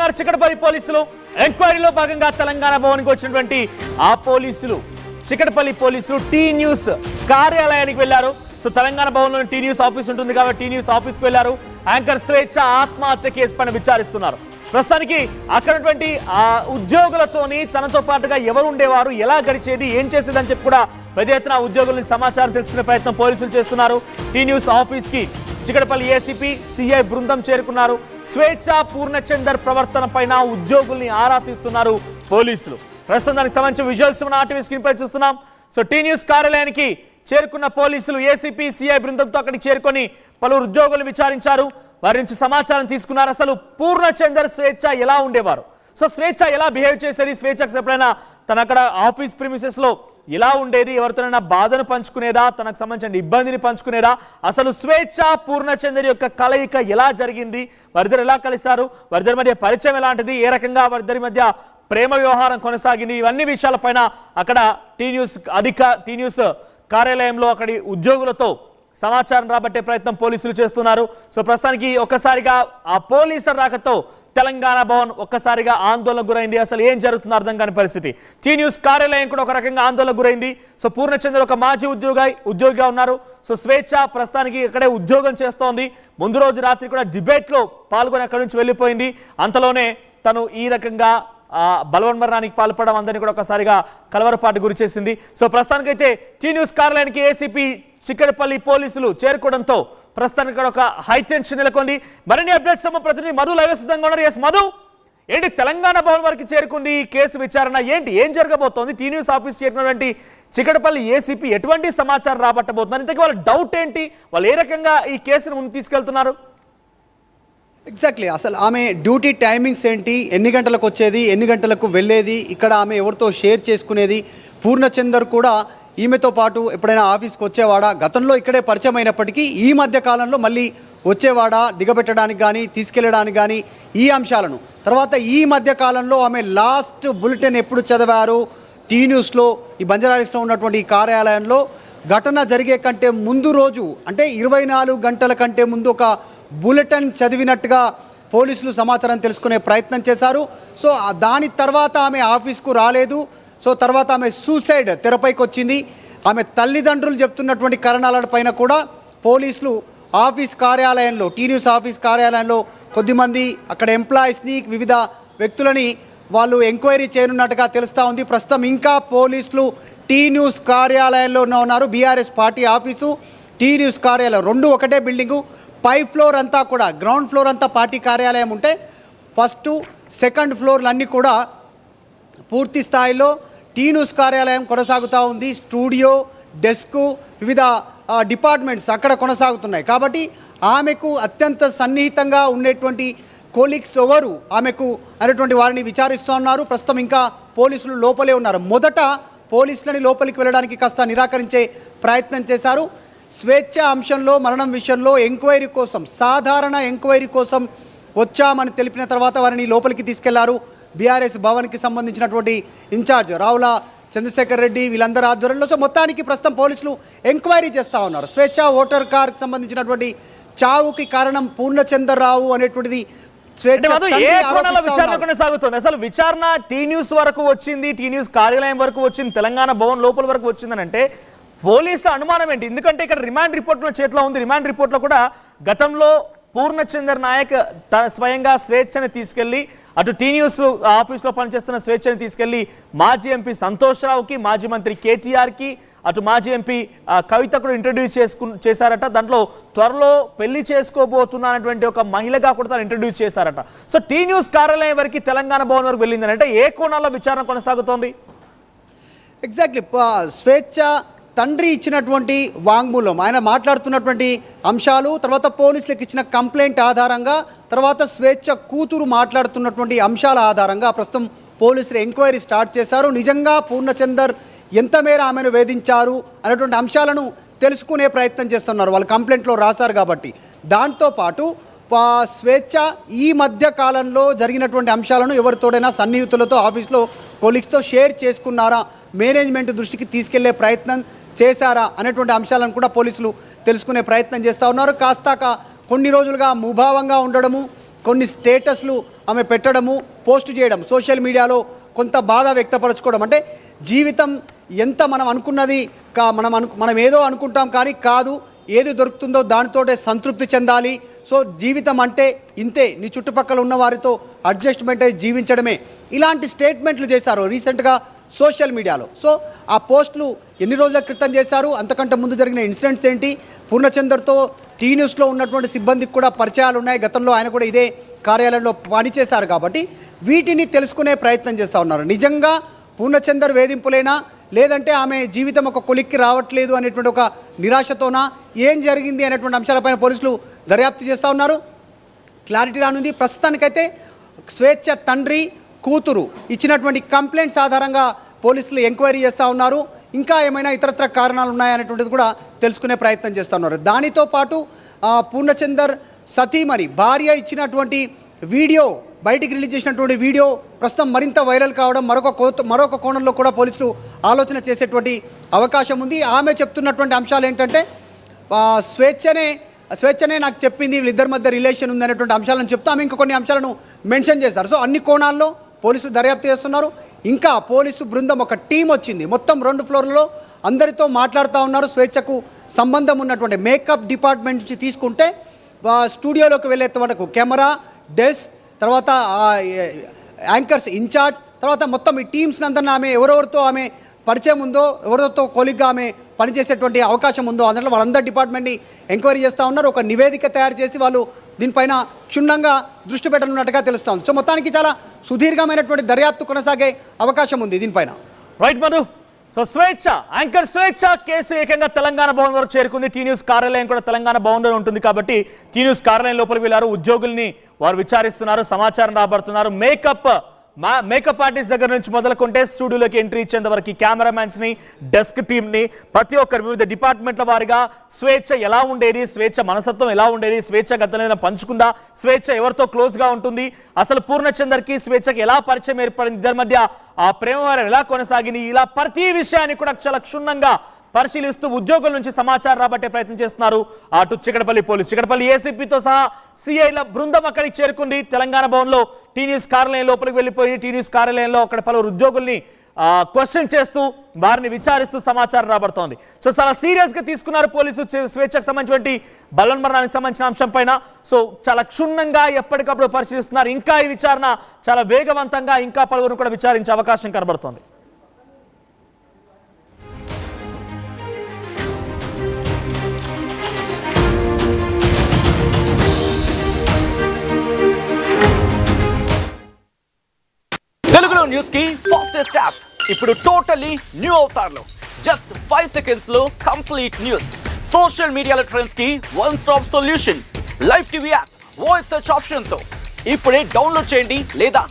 ఉన్నారు చిక్కడపల్లి పోలీసులు. ఎంక్వైరీలో భాగంగా తెలంగాణ భవన్కి వచ్చినటువంటి ఆ పోలీసులు, చిక్కడపల్లి పోలీసులు టీ న్యూస్ కార్యాలయానికి వెళ్లారు. సో తెలంగాణ భవన్లో టీ న్యూస్ ఆఫీస్ ఉంటుంది కాబట్టి టీ న్యూస్ ఆఫీస్కి వెళ్లారు. యాంకర్ స్వేచ్ఛ ఆత్మహత్య కేసు పైన విచారిస్తున్నారు. ప్రస్తుతానికి అక్కడటువంటి ఆ ఉద్యోగులతోని తనతో పాటుగా ఎవరు ఉండేవారు, ఎలా గడిచేది, ఏం చేసేది అని చెప్పి కూడా పెద్ద ఎత్తున ఉద్యోగుల నుంచి సమాచారం తెలుసుకునే ప్రయత్నం పోలీసులు చేస్తున్నారు. టీ న్యూస్ ఆఫీస్ కి చిక్కడపల్లి ఏసీపీ సిఐ బృందం చేరుకున్నారు. స్వేచ్ఛ పూర్ణచందర్ ప్రవర్తన పైన ఉద్యోగుల్ని ఆరా తీస్తున్నారు పోలీసులు. ప్రస్తుతం దానికి సంబంధించిన విజువల్స్ మన ఆర్టీవీ స్క్రీన్ పై చూస్తున్నాం. సో టీ న్యూస్ కార్యాలయానికి చేరుకున్న పోలీసులు ఏసీపీ సిఐ బృందంతో అక్కడికి చేరుకొని పలువురు ఉద్యోగులు విచారించారు. వారి నుంచి సమాచారం తీసుకున్నారు. అసలు పూర్ణచందర్ స్వేచ్ఛ ఎలా ఉండేవారు, సో స్వేచ్ఛ ఎలా బిహేవ్ చేసేది, స్వేచ్ఛకు ఎప్పుడైనా తన అక్కడ ఆఫీస్ ప్రిమిసెస్ లో ఇలా ఉండేది, ఎవరితోనైనా బాధను పంచుకునేదా, తనకు సంబంధించిన ఇబ్బందిని పంచుకునేదా, అసలు స్వేచ్ఛ పూర్ణచందర్ యొక్క కలయిక ఎలా జరిగింది, వారిద్దరు ఎలా కలిశారు, వారిద్దరి మధ్య పరిచయం ఎలాంటిది, ఏ రకంగా వారిద్దరి మధ్య ప్రేమ వ్యవహారం కొనసాగింది, ఇవన్నీ విషయాలపైన అక్కడ టీ న్యూస్ కార్యాలయంలో అక్కడి ఉద్యోగులతో సమాచారం రాబట్టే ప్రయత్నం పోలీసులు చేస్తున్నారు. సో ప్రస్తుతానికి ఒక్కసారిగా ఆ పోలీసుల రాకతో తెలంగాణ భవన్ ఒక్కసారిగా ఆందోళనకు గురైంది. అసలు ఏం జరుగుతుందో అర్థం కాని పరిస్థితి. టీ న్యూస్ కార్యాలయం కూడా ఒక రకంగా ఆందోళనకు గురైంది. సో పూర్ణచంద్ర ఒక మాజీ ఉద్యోగిగా ఉన్నారు. సో స్వేచ్ఛ ప్రస్తుతానికి ఇక్కడే ఉద్యోగం చేస్తోంది. ముందు రోజు రాత్రి కూడా డిబేట్లో పాల్గొని అక్కడి నుంచి వెళ్ళిపోయింది. అంతలోనే తను ఈ రకంగా బలవన్మరణానికి పాల్పడడం అందరినీ కూడా ఒకసారిగా కలవరపాటు గురి చేసింది. సో ప్రస్తుతానికైతే టీ న్యూస్ కార్యాలయానికి ఏసీపీ చిక్కడపల్లి పోలీసులు చేరుకోవడంతో ప్రస్తుతానికి ఒక హై టెన్షన్ నెలకొంది. మరిన్ని అప్డేట్స్ ప్రతినిధి మధు లైవ్ సిద్ధంగా ఉన్నారు. ఎస్ మధు, ఏంటి తెలంగాణ భవన్ వరకు చేరుకుంది కేసు విచారణ, ఏంటి ఏం జరగబోతోంది? టీ న్యూస్ ఆఫీస్ చేరినటువంటి చిక్కడపల్లి ఏసీపీ ఎటువంటి సమాచారం రాబట్టబోతున్నారు? ఇంతకీ వాళ్ళ డౌట్ ఏంటి, వాళ్ళు ఏ రకంగా ఈ కేసును ముందు తీసుకెళ్తున్నారు? ఎగ్జాక్ట్లీ, అసలు ఆమె డ్యూటీ టైమింగ్స్ ఏంటి, ఎన్ని గంటలకు వచ్చేది, ఎన్ని గంటలకు వెళ్ళేది, ఇక్కడ ఆమె ఎవరితో షేర్ చేసుకునేది, పూర్ణచందర్ కూడా ఈమెతో పాటు ఎప్పుడైనా ఆఫీస్కి వచ్చేవాడా, గతంలో ఇక్కడే పరిచయం అయినప్పటికీ ఈ మధ్య కాలంలో మళ్ళీ వచ్చేవాడా దిగబెట్టడానికి కానీ తీసుకెళ్ళడానికి కానీ, ఈ అంశాలను తర్వాత ఈ మధ్య కాలంలో ఆమె లాస్ట్ బులెటిన్ ఎప్పుడు చదివారు టీ న్యూస్లో, ఈ బంజారాహిల్స్లో ఉన్నటువంటి ఈ కార్యాలయంలో ఘటన జరిగే కంటే ముందు రోజు, అంటే 24 గంటల కంటే ముందు ఒక బులెటిన్ చదివినట్టుగా పోలీసులు సమాచారం తెలుసుకునే ప్రయత్నం చేశారు. సో దాని తర్వాత ఆమె ఆఫీస్కు రాలేదు. సో తర్వాత ఆమె సూసైడ్ తెరపైకి వచ్చింది. ఆమె తల్లిదండ్రులు చెప్తున్నటువంటి కారణాలపైన కూడా పోలీసులు ఆఫీస్ కార్యాలయంలో, టీ న్యూస్ ఆఫీస్ కార్యాలయంలో కొద్దిమంది అక్కడ ఎంప్లాయీస్ని, వివిధ వ్యక్తులని వాళ్ళు ఎంక్వైరీ చేయనున్నట్టుగా తెలుస్తూ ఉంది. ప్రస్తుతం ఇంకా పోలీసులు టీ న్యూస్ కార్యాలయంలో ఉన్నారు. BRS party office, T News కార్యాలయం రెండు ఒకటే బిల్డింగు. పై ఫ్లోర్ అంతా కూడా, గ్రౌండ్ ఫ్లోర్ అంతా పార్టీ కార్యాలయం ఉంటే ఫస్ట్ సెకండ్ ఫ్లోర్లన్నీ కూడా పూర్తి స్థాయిలో టీ న్యూస్ కార్యాలయం కొనసాగుతూ ఉంది. స్టూడియో, డెస్కు, వివిధ డిపార్ట్మెంట్స్ అక్కడ కొనసాగుతున్నాయి. కాబట్టి ఆమెకు అత్యంత సన్నిహితంగా ఉండేటువంటి కోలీగ్స్ ఎవరు ఆమెకు అనేటువంటి వారిని విచారిస్తూ ఉన్నారు. ప్రస్తుతం ఇంకా పోలీసులు లోపలే ఉన్నారు. మొదట పోలీసులని లోపలికి వెళ్ళడానికి కాస్త నిరాకరించే ప్రయత్నం చేశారు. స్వేచ్ఛ అంశంలో, మరణం విషయంలో ఎంక్వైరీ కోసం, సాధారణ ఎంక్వైరీ కోసం వచ్చామని తెలిపిన తర్వాత వారిని లోపలికి తీసుకెళ్లారు. బీఆర్ఎస్ భవన్కి సంబంధించినటువంటి ఇన్ఛార్జ్ రావుల చంద్రశేఖర్ రెడ్డి వీళ్ళందరూ ఆధ్వర్యంలో. సో మొత్తానికి ప్రస్తుతం పోలీసులు ఎంక్వైరీ చేస్తూ ఉన్నారు. స్వేచ్ఛ ఓటర్ కార్కి సంబంధించినటువంటి చావుకి కారణం పూర్ణచందర్ రావు అనేటువంటిది విచారణ కొనసాగుతుంది. అసలు విచారణ టీ న్యూస్ వరకు వచ్చింది, టీ న్యూస్ కార్యాలయం వరకు వచ్చింది, తెలంగాణ భవన్ లోపల వరకు వచ్చిందని అంటే పోలీసుల అనుమానం ఏంటి? ఎందుకంటే ఇక్కడ రిమాండ్ రిపోర్ట్ చేతిలో ఉంది. రిమాండ్ రిపోర్ట్లో కూడా గతంలో పూర్ణచందర్ నాయక్ స్వయంగా స్వేచ్ఛని తీసుకెళ్లి అటు టీ న్యూస్ ఆఫీస్లో పనిచేస్తున్న స్వేచ్ఛని తీసుకెళ్లి మాజీ ఎంపీ సంతోష్ రావుకి, మాజీ మంత్రి కేటీఆర్కి, అటు మాజీ ఎంపీ కవిత కూడా ఇంట్రడ్యూస్ చేశారట. దాంట్లో త్వరలో పెళ్లి చేసుకోబోతున్నటువంటి ఒక మహిళగా కూడా తను ఇంట్రడ్యూస్ చేశారట. సో టీ న్యూస్ కార్యాలయం వరకు, తెలంగాణ భవన్ వరకు వెళ్ళిందని అంటే ఏ కోణాల్లో విచారణ కొనసాగుతోంది? ఎగ్జాక్ట్లీ, స్వేచ్ఛ తండ్రి ఇచ్చినటువంటి వాంగ్మూలం, ఆయన మాట్లాడుతున్నటువంటి అంశాలు, తర్వాత పోలీసులకు ఇచ్చిన కంప్లైంట్ ఆధారంగా, తర్వాత స్వేచ్ఛ కూతురు మాట్లాడుతున్నటువంటి అంశాల ఆధారంగా ప్రస్తుతం పోలీసులు ఎంక్వైరీ స్టార్ట్ చేశారు. నిజంగా పూర్ణచందర్ ఎంత మేర ఆమెను వేధించారు అనేటువంటి అంశాలను తెలుసుకునే ప్రయత్నం చేస్తున్నారు. వాళ్ళు కంప్లైంట్లో రాశారు కాబట్టి. దాంతోపాటు స్వేచ్ఛ ఈ మధ్య కాలంలో జరిగినటువంటి అంశాలను ఎవరితోడైనా సన్నిహితులతో, ఆఫీస్లో కొలీగ్స్తో షేర్ చేసుకున్నారా, మేనేజ్మెంట్ దృష్టికి తీసుకెళ్లే ప్రయత్నం చేశారా అనేటువంటి అంశాలను కూడా పోలీసులు తెలుసుకునే ప్రయత్నం చేస్తూ ఉన్నారు. కాస్త కొన్ని రోజులుగా ముభావంగా ఉండడము, కొన్ని స్టేటస్లు ఆమె పెట్టడము, పోస్ట్ చేయడం, సోషల్ మీడియాలో కొంత బాధ వ్యక్తపరచుకోవడం. అంటే జీవితం ఎంత మనం అనుకున్నది మనం ఏదో అనుకుంటాం కానీ కాదు, ఏది దొరుకుతుందో దానితోటే సంతృప్తి చెందాలి. సో జీవితం అంటే ఇంతే, నీ చుట్టుపక్కల ఉన్న వారితో అడ్జస్ట్మెంట్ అయి జీవించడమే, ఇలాంటి స్టేట్మెంట్లు చేశారు రీసెంట్గా సోషల్ మీడియాలో. సో ఆ పోస్టులు ఎన్ని రోజుల క్రితం చేశారు, అంతకంటే ముందు జరిగిన ఇన్సిడెంట్స్ ఏంటి, పూర్ణచందర్తో టీ న్యూస్లో ఉన్నటువంటి సిబ్బందికి కూడా పరిచయాలు ఉన్నాయి, గతంలో ఆయన కూడా ఇదే కార్యాలయంలో పనిచేశారు కాబట్టి వీటిని తెలుసుకునే ప్రయత్నం చేస్తూ ఉన్నారు. నిజంగా పూర్ణచందర్ వేధింపులేనా, లేదంటే ఆమె జీవితం ఒక కొలిక్కి రావట్లేదు అనేటువంటి ఒక నిరాశతోనా, ఏం జరిగింది అనేటువంటి అంశాలపైన పోలీసులు దర్యాప్తు చేస్తూ ఉన్నారు. క్లారిటీ రానుంది. ప్రస్తుతానికైతే స్వేచ్ఛ తండ్రి కూతురు ఇచ్చినటువంటి కంప్లైంట్స్ ఆధారంగా పోలీసులు ఎంక్వైరీ చేస్తూ ఉన్నారు. ఇంకా ఏమైనా ఇతరత్ర కారణాలు ఉన్నాయనేటువంటిది కూడా తెలుసుకునే ప్రయత్నం చేస్తూ ఉన్నారు. దానితో పాటు పూర్ణచందర్ సతీమణి భార్య ఇచ్చినటువంటి వీడియో, బయటికి రిలీజ్ చేసినటువంటి వీడియో ప్రస్తుతం మరింత వైరల్ కావడం, మరొక కోణంలో కూడా పోలీసులు ఆలోచన చేసేటువంటి అవకాశం ఉంది. ఆమె చెప్తున్నటువంటి అంశాలు ఏంటంటే స్వేచ్ఛనే నాకు చెప్పింది, వీళ్ళిద్దరి మధ్య రిలేషన్ ఉంది అనేటువంటి అంశాలను చెప్తూ ఆమె ఇంకా కొన్ని అంశాలను మెన్షన్ చేశారు. సో అన్ని కోణాల్లో పోలీసులు దర్యాప్తు చేస్తున్నారు. ఇంకా పోలీసు బృందం ఒక టీం వచ్చింది, మొత్తం 2 ఫ్లోర్లలో అందరితో మాట్లాడుతూ ఉన్నారు. స్వేచ్ఛకు సంబంధం ఉన్నటువంటి మేకప్ డిపార్ట్మెంట్ నుంచి తీసుకుంటే స్టూడియోలోకి వెళ్ళేంత వరకు కెమెరా, డెస్క్, తర్వాత యాంకర్స్ ఇన్ఛార్జ్, తర్వాత మొత్తం ఈ టీమ్స్ అందరినీ ఆమె ఎవరెవరితో ఆమె పరిచయం ఉందో, ఎవరితో కొలిగ్గా ఆమె పనిచేసేటువంటి అవకాశం ఉందో అందులో వాళ్ళందరి డిపార్ట్మెంట్ని ఎంక్వైరీ చేస్తూ ఉన్నారు. ఒక నివేదిక తయారు చేసి వాళ్ళు దీనిపైన క్షుణ్ణంగా దృష్టి పెట్టనున్నట్టుగా తెలుస్తోంది. సో మొత్తానికి చాలా సుదీర్ఘమైనటువంటి దర్యాప్తు కొనసాగే అవకాశం ఉంది దీనిపైన. రైట్ మధు. సో స్వేచ్ఛ, యాంకర్ స్వేచ్ఛ కేసు ఏకంగా తెలంగాణ భవన్ వరకు చేరుకుంది. టీ న్యూస్ కార్యాలయం కూడా తెలంగాణ భవన్లో ఉంటుంది కాబట్టి టీ న్యూస్ కార్యాలయం లోపలికి వెళ్ళారు. ఉద్యోగుల్ని వారు విచారిస్తున్నారు, సమాచారం రాబడుతున్నారు. మేకప్ ఆర్టిస్ట్ దగ్గర నుంచి మొదలుకుంటే స్టూడియోలోకి ఎంట్రీ ఇచ్చేంత వరకు కెమెరామ్యాన్స్ ని, డెస్క్ టీమ్ ని, ప్రతి ఒక్కరు వివిధ డిపార్ట్మెంట్ల వారిగా స్వేచ్ఛ ఎలా ఉండేది, స్వేచ్ఛ మనస్తత్వం ఎలా ఉండేది, స్వేచ్ఛ గతంలో పంచుకుందా, స్వేచ్ఛ ఎవరితో క్లోజ్ గా ఉంటుంది, అసలు పూర్ణచందర్కి స్వేచ్ఛకి ఎలా పరిచయం ఏర్పడింది, ఇద్దరి మధ్య ఆ ప్రేమ వారం ఎలా కొనసాగింది, ఇలా ప్రతి విషయాన్ని కూడా చాలా క్షుణ్ణంగా పరిశీలిస్తూ ఉద్యోగుల నుంచి సమాచారం రాబట్టే ప్రయత్నం చేస్తున్నారు అటు చికటపల్లి పోలీసు. చికటపల్లి ఏసీపీతో సహా సిఐల బృందం అక్కడికి చేరుకుంది. తెలంగాణ భవన్లో టీ న్యూస్ కార్యాలయం లోపలికి వెళ్ళిపోయి టీ న్యూస్ కార్యాలయంలో అక్కడ పలువురు ఉద్యోగుల్ని క్వశ్చన్ చేస్తూ వారిని విచారిస్తూ సమాచారం రాబడుతోంది. సో చాలా సీరియస్ గా తీసుకున్నారు పోలీసు స్వేచ్ఛకు సంబంధించినటువంటి బలవన్మరణానికి సంబంధించిన అంశం పైన. సో చాలా క్షుణ్ణంగా ఎప్పటికప్పుడు పరిశీలిస్తున్నారు. ఇంకా ఈ విచారణ చాలా వేగవంతంగా ఇంకా పలువురు కూడా విచారించే అవకాశం కనబడుతోంది. తెలుగులో న్యూస్ కి ఫాస్టెస్ట్ యాప్ ఇప్పుడు టోటలీ న్యూ అవతార్లో జస్ట్ 5 seconds లో కంప్లీట్ న్యూస్. సోషల్ మీడియాలో ట్రెండ్స్ కి one stop solution. Live TV app voice search option తో ఇప్పుడే డౌన్లోడ్ చేయండి లేదా